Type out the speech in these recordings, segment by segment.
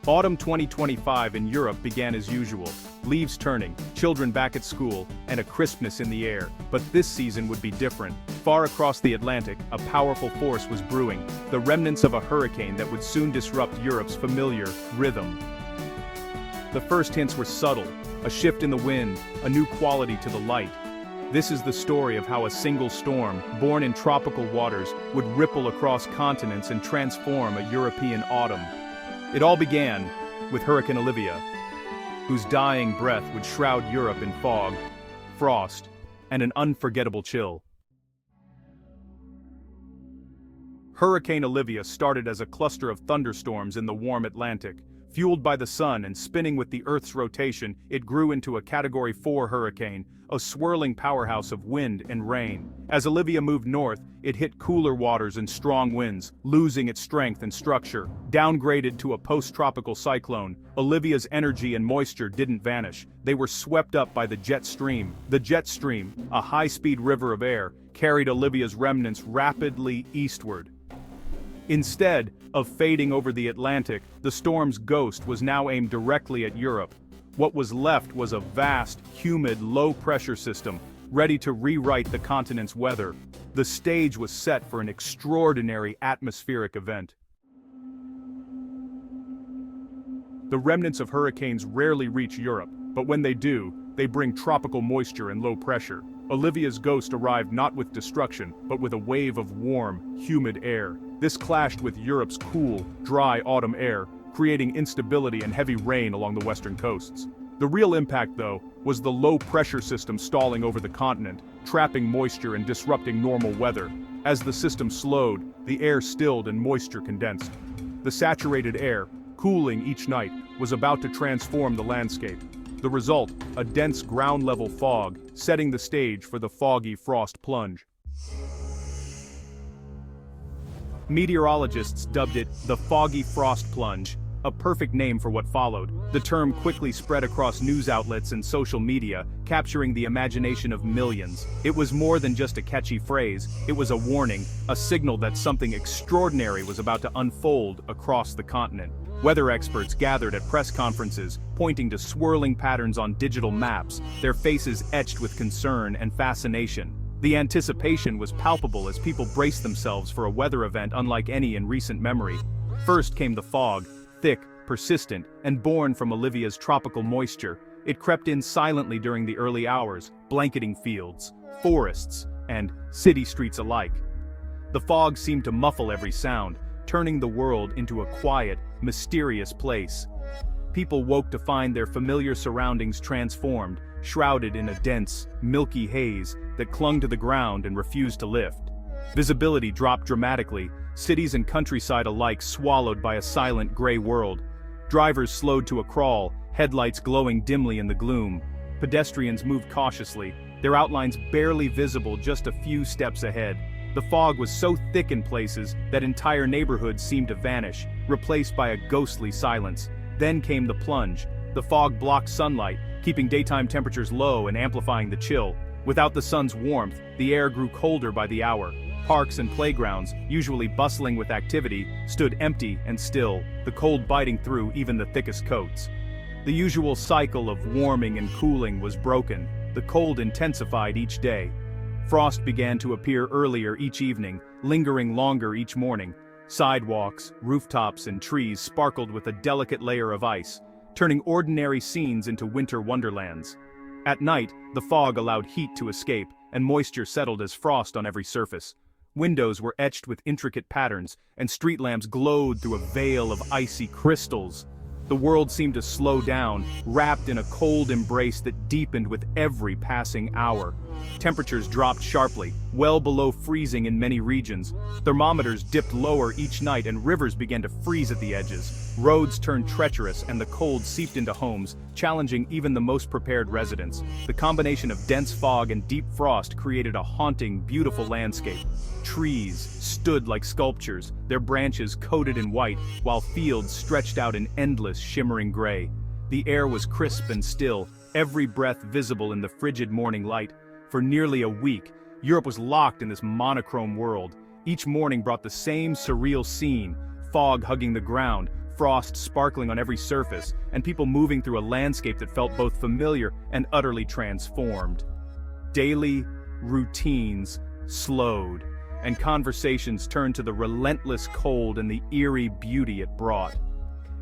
Autumn 2025 in Europe began as usual, leaves turning, children back at school, and a crispness in the air. But this season would be different. Far across the Atlantic, a powerful force was brewing, the remnants of a hurricane that would soon disrupt Europe's familiar rhythm. The first hints were subtle, a shift in the wind, a new quality to the light. This is the story of how a single storm, born in tropical waters, would ripple across continents and transform a European autumn. It all began with Hurricane Olivia, whose dying breath would shroud Europe in fog, frost, and an unforgettable chill. Hurricane Olivia started as a cluster of thunderstorms in the warm Atlantic. Fueled by the sun and spinning with the Earth's rotation, it grew into a Category 4 hurricane, a swirling powerhouse of wind and rain. As Olivia moved north, it hit cooler waters and strong winds, losing its strength and structure. Downgraded to a post-tropical cyclone, Olivia's energy and moisture didn't vanish. They were swept up by the jet stream. The jet stream, a high-speed river of air, carried Olivia's remnants rapidly eastward. Instead of fading over the Atlantic, the storm's ghost was now aimed directly at Europe. What was left was a vast, humid, low-pressure system, ready to rewrite the continent's weather. The stage was set for an extraordinary atmospheric event. The remnants of hurricanes rarely reach Europe, but when they do, they bring tropical moisture and low pressure. Olivia's ghost arrived not with destruction, but with a wave of warm, humid air. This clashed with Europe's cool, dry autumn air, creating instability and heavy rain along the western coasts. The real impact, though, was the low-pressure system stalling over the continent, trapping moisture and disrupting normal weather. As the system slowed, the air stilled and moisture condensed. The saturated air, cooling each night, was about to transform the landscape. The result, a dense ground-level fog, setting the stage for the foggy frost plunge. Meteorologists dubbed it the foggy frost plunge, a perfect name for what followed. The term quickly spread across news outlets and social media, capturing the imagination of millions. It was more than just a catchy phrase, it was a warning, a signal that something extraordinary was about to unfold across the continent. Weather experts gathered at press conferences, pointing to swirling patterns on digital maps, their faces etched with concern and fascination. The anticipation was palpable as people braced themselves for a weather event unlike any in recent memory. First came the fog, thick, persistent, and born from Olivia's tropical moisture. It crept in silently during the early hours, blanketing fields, forests, and city streets alike. The fog seemed to muffle every sound, turning the world into a quiet, mysterious place. People woke to find their familiar surroundings transformed, shrouded in a dense, milky haze that clung to the ground and refused to lift. Visibility dropped dramatically, cities and countryside alike swallowed by a silent gray world. Drivers slowed to a crawl, headlights glowing dimly in the gloom. Pedestrians moved cautiously, their outlines barely visible just a few steps ahead. The fog was so thick in places that entire neighborhoods seemed to vanish, replaced by a ghostly silence. Then came the plunge. The fog blocked sunlight, keeping daytime temperatures low and amplifying the chill. Without the sun's warmth, the air grew colder by the hour. Parks and playgrounds, usually bustling with activity, stood empty and still, the cold biting through even the thickest coats. The usual cycle of warming and cooling was broken. The cold intensified each day. Frost began to appear earlier each evening, lingering longer each morning. Sidewalks, rooftops, and trees sparkled with a delicate layer of ice, turning ordinary scenes into winter wonderlands. At night, the fog allowed heat to escape, and moisture settled as frost on every surface. Windows were etched with intricate patterns, and street lamps glowed through a veil of icy crystals. The world seemed to slow down, wrapped in a cold embrace that deepened with every passing hour. Temperatures dropped sharply, well below freezing in many regions. Thermometers dipped lower each night and rivers began to freeze at the edges. Roads turned treacherous and the cold seeped into homes, challenging even the most prepared residents. The combination of dense fog and deep frost created a haunting, beautiful landscape. Trees stood like sculptures, their branches coated in white, while fields stretched out in endless, shimmering gray. The air was crisp and still, every breath visible in the frigid morning light. For nearly a week, Europe was locked in this monochrome world. Each morning brought the same surreal scene, fog hugging the ground, frost sparkling on every surface, and people moving through a landscape that felt both familiar and utterly transformed. Daily routines slowed, and conversations turned to the relentless cold and the eerie beauty it brought.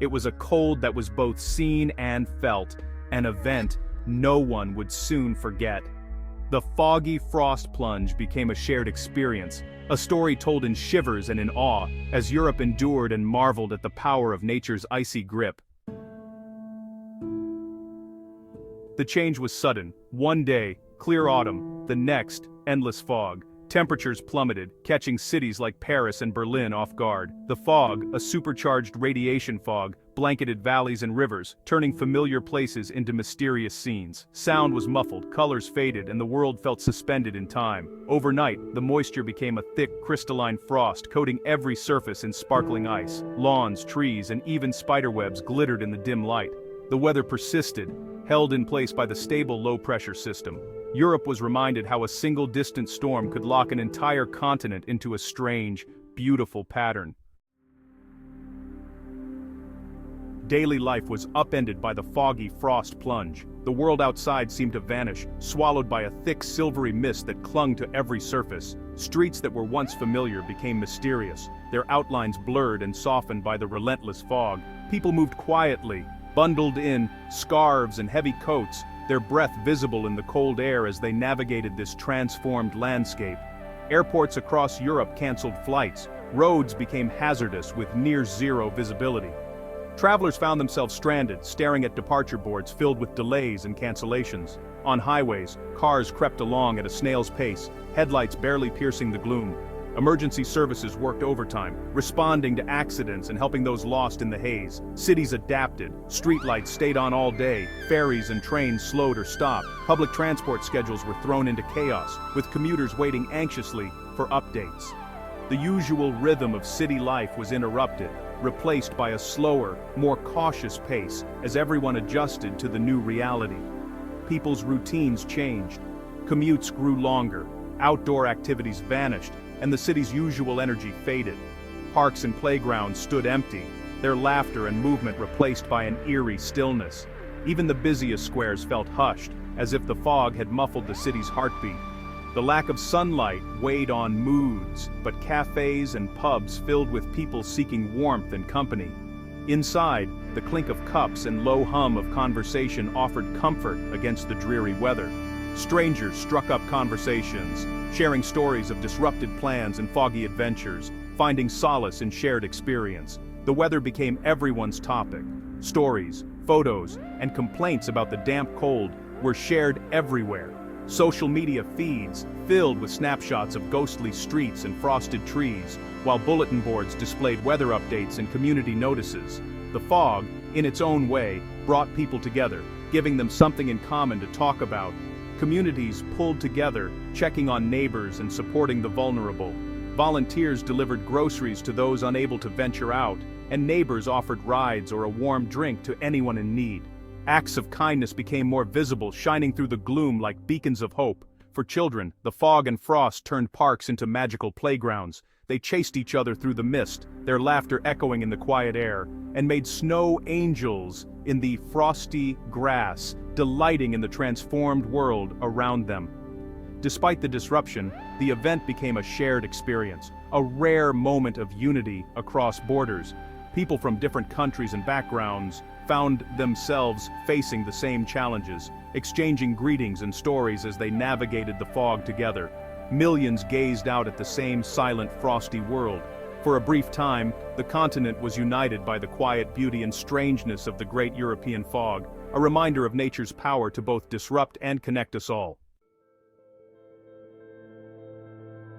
It was a cold that was both seen and felt, an event no one would soon forget. The foggy frost plunge became a shared experience, a story told in shivers and in awe, as Europe endured and marveled at the power of nature's icy grip. The change was sudden. One day, clear autumn; the next, endless fog. Temperatures plummeted, catching cities like Paris and Berlin off guard. The fog, a supercharged radiation fog, blanketed valleys and rivers, turning familiar places into mysterious scenes. Sound was muffled, colors faded, and the world felt suspended in time. Overnight, the moisture became a thick, crystalline frost, coating every surface in sparkling ice. Lawns, trees, and even spiderwebs glittered in the dim light. The weather persisted, held in place by the stable low-pressure system. Europe was reminded how a single distant storm could lock an entire continent into a strange, beautiful pattern. Daily life was upended by the foggy frost plunge. The world outside seemed to vanish, swallowed by a thick silvery mist that clung to every surface. Streets that were once familiar became mysterious, their outlines blurred and softened by the relentless fog. People moved quietly, bundled in scarves and heavy coats, their breath visible in the cold air as they navigated this transformed landscape. Airports across Europe canceled flights. Roads became hazardous with near-zero visibility. Travelers found themselves stranded, staring at departure boards filled with delays and cancellations. On highways, cars crept along at a snail's pace, headlights barely piercing the gloom. Emergency services worked overtime, responding to accidents and helping those lost in the haze. Cities adapted, streetlights stayed on all day, ferries and trains slowed or stopped. Public transport schedules were thrown into chaos, with commuters waiting anxiously for updates. The usual rhythm of city life was interrupted, replaced by a slower, more cautious pace as everyone adjusted to the new reality. People's routines changed. Commutes grew longer, outdoor activities vanished, and the city's usual energy faded. Parks and playgrounds stood empty, their laughter and movement replaced by an eerie stillness. Even the busiest squares felt hushed, as if the fog had muffled the city's heartbeat. The lack of sunlight weighed on moods, but cafes and pubs filled with people seeking warmth and company. Inside, the clink of cups and low hum of conversation offered comfort against the dreary weather. Strangers struck up conversations, sharing stories of disrupted plans and foggy adventures, finding solace in shared experience. The weather became everyone's topic. Stories, photos, and complaints about the damp cold were shared everywhere. Social media feeds filled with snapshots of ghostly streets and frosted trees, while bulletin boards displayed weather updates and community notices. The fog, in its own way, brought people together, giving them something in common to talk about. Communities pulled together, checking on neighbors and supporting the vulnerable. Volunteers delivered groceries to those unable to venture out, and neighbors offered rides or a warm drink to anyone in need. Acts of kindness became more visible, shining through the gloom like beacons of hope. For children, the fog and frost turned parks into magical playgrounds. They chased each other through the mist, their laughter echoing in the quiet air, and made snow angels in the frosty grass, delighting in the transformed world around them. Despite the disruption, the event became a shared experience, a rare moment of unity across borders. People from different countries and backgrounds found themselves facing the same challenges, exchanging greetings and stories as they navigated the fog together. Millions gazed out at the same silent, frosty world. For a brief time, the continent was united by the quiet beauty and strangeness of the great European fog, a reminder of nature's power to both disrupt and connect us all.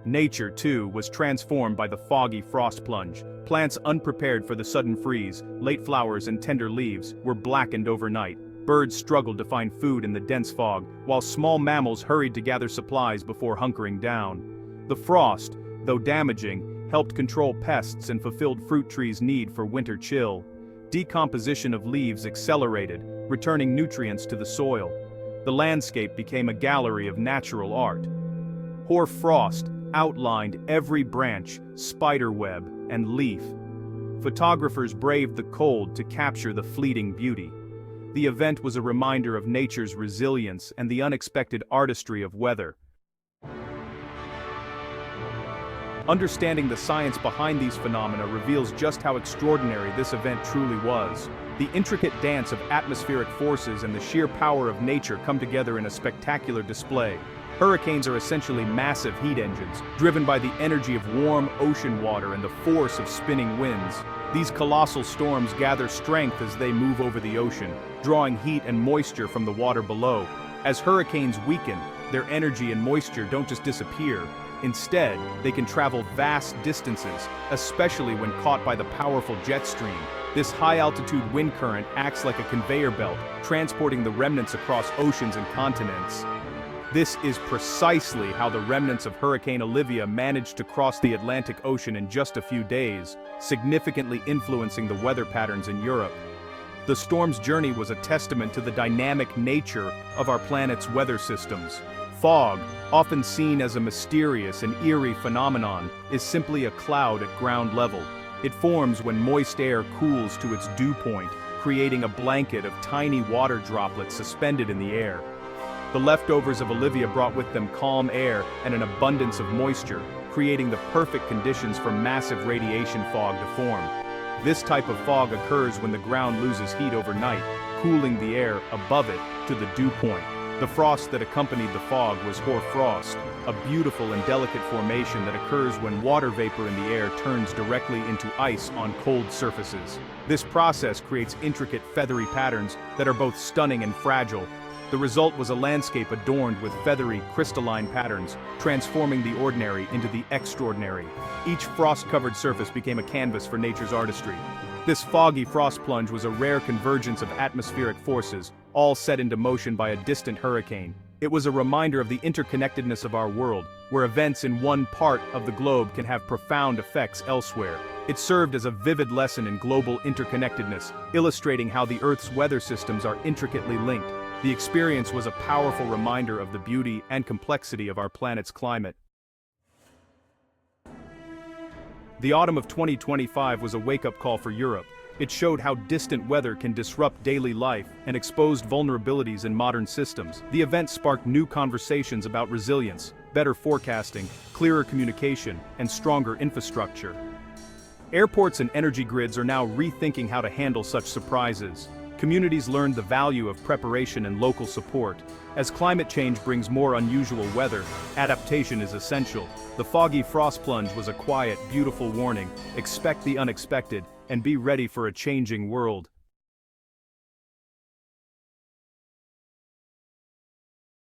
Nature, too, was transformed by the foggy frost plunge. Plants unprepared for the sudden freeze, late flowers and tender leaves, were blackened overnight. Birds struggled to find food in the dense fog, while small mammals hurried to gather supplies before hunkering down. The frost, though damaging, helped control pests and fulfilled fruit trees' need for winter chill. Decomposition of leaves accelerated, returning nutrients to the soil. The landscape became a gallery of natural art. Hoar frost outlined every branch, spiderweb, and leaf. photographers braved the cold to capture the fleeting beauty. The event was a reminder of nature's resilience and the unexpected artistry of weather. Understanding the science behind these phenomena reveals just how extraordinary this event truly was. The intricate dance of atmospheric forces and the sheer power of nature come together in a spectacular display. Hurricanes are essentially massive heat engines, driven by the energy of warm ocean water and the force of spinning winds. These colossal storms gather strength as they move over the ocean, drawing heat and moisture from the water below. As hurricanes weaken, their energy and moisture don't just disappear. Instead, they can travel vast distances, especially when caught by the powerful jet stream. This high-altitude wind current acts like a conveyor belt, transporting the remnants across oceans and continents. This is precisely how the remnants of Hurricane Olivia managed to cross the Atlantic Ocean in just a few days, significantly influencing the weather patterns in Europe. The storm's journey was a testament to the dynamic nature of our planet's weather systems. Fog, often seen as a mysterious and eerie phenomenon, is simply a cloud at ground level. It forms when moist air cools to its dew point, creating a blanket of tiny water droplets suspended in the air. The leftovers of Olivia brought with them calm air and an abundance of moisture, creating the perfect conditions for massive radiation fog to form. This type of fog occurs when the ground loses heat overnight, cooling the air above it to the dew point. The frost that accompanied the fog was hoarfrost, a beautiful and delicate formation that occurs when water vapor in the air turns directly into ice on cold surfaces. This process creates intricate feathery patterns that are both stunning and fragile. The result was a landscape adorned with feathery, crystalline patterns, transforming the ordinary into the extraordinary. Each frost-covered surface became a canvas for nature's artistry. This foggy frost plunge was a rare convergence of atmospheric forces, all set into motion by a distant hurricane. It was a reminder of the interconnectedness of our world, where events in one part of the globe can have profound effects elsewhere. It served as a vivid lesson in global interconnectedness, illustrating how the Earth's weather systems are intricately linked. The experience was a powerful reminder of the beauty and complexity of our planet's climate. The autumn of 2025 was a wake-up call for Europe. It showed how distant weather can disrupt daily life and exposed vulnerabilities in modern systems. The event sparked new conversations about resilience, better forecasting, clearer communication, and stronger infrastructure. Airports and energy grids are now rethinking how to handle such surprises. Communities learned the value of preparation and local support. As climate change brings more unusual weather, adaptation is essential. The foggy frost plunge was a quiet, beautiful warning. Expect the unexpected, and be ready for a changing world.